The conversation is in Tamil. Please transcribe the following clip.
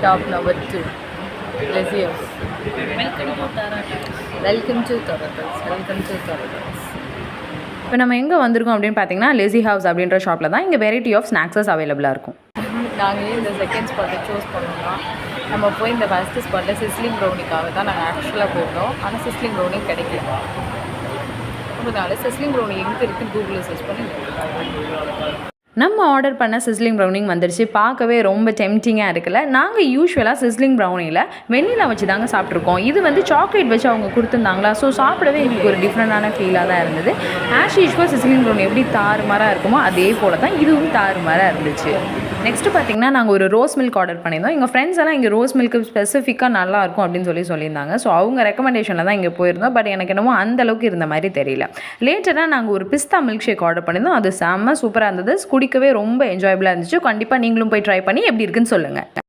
Shop number 2. Lazy House. Welcome to Taratas. Welcome to Taratas. இப்போ நம்ம எங்கே வந்திருக்கோம் அப்படின்னு பார்த்தீங்கன்னா லேசி ஹவுஸ் அப்படின்ற ஷாப்பில் தான் இங்கே வெரைட்டி ஆஃப் ஸ்நாக்ஸஸ் அவைலபிளாக இருக்கும். நாங்கள் இந்த செகண்ட் ஸ்பாட்டை சூஸ் பண்ணோம்னா நம்ம போய் இந்த ஃபஸ்ட்டு ஸ்பாட்டில் சிஸ்லிங் ப்ரௌனிக்காக தான் நாங்கள் ஆக்சுவலாக போயிருந்தோம். ஆனால் சிஸ்லிங் ப்ரௌனி கிடைக்கல. அதனால சிஸ்லிங் ப்ரௌனி எங்கே இருக்குது கூகுளில் சர்ச் பண்ணி நம்ம ஆர்டர் பண்ண சிஸ்லிங் ப்ரௌனிங் வந்துடுச்சு. பார்க்கவே ரொம்ப டெம்டிங்காக இருக்குல்ல. நாங்கள் யூஸ்வலாக சிஸ்லிங் ப்ரௌனியில் வெண்ணிலா வச்சு தாங்க சாப்பிட்ருக்கோம். இது வந்து சாக்லேட் வச்சு அவங்க கொடுத்துருந்தாங்களா. ஸோ சாப்பிடவே எங்களுக்கு ஒரு டிஃப்ரெண்டான ஃபீலாக தான் இருந்தது. ஆஸ் யூஸ்வல் சிஸ்லிங் ப்ரௌனி எப்படி தாறுமாறாக இருக்குமோ அதே போல் தான் இதுவும் தாறுமாறாக இருந்துச்சு. நெக்ஸ்ட்டு பார்த்திங்கன்னா நாங்கள் ஒரு ரோஸ் மில்க் ஆர்டர் பண்ணியிருந்தோம். எங்கள் ஃப்ரெண்ட்ஸ் எல்லாம் இங்கே ரோஸ் மில்க் ஸ்பெசிஃபிக்காக நல்லாயிருக்கும் அப்படின்னு சொல்லியிருந்தாங்க. ஸோ அவங்க ரெக்கமெண்டேஷனில் தான் இங்கே போயிருந்தோம். பட் எனக்கு என்னமோ அந்தளவுக்கு இருந்த மாதிரி தெரியல. லேட்டராக நாங்கள் ஒரு பிஸ்தா மில்க் ஷேக் ஆர்டர் பண்ணியிருந்தோம். அது செம்ம சூப்பராக இருந்தது. குடிக்கவே ரொம்ப என்ஜாயபிளாக இருந்துச்சு. கண்டிப்பாக நீங்களும் போய் ட்ரை பண்ணி எப்படி இருக்குன்னு சொல்லுங்கள்.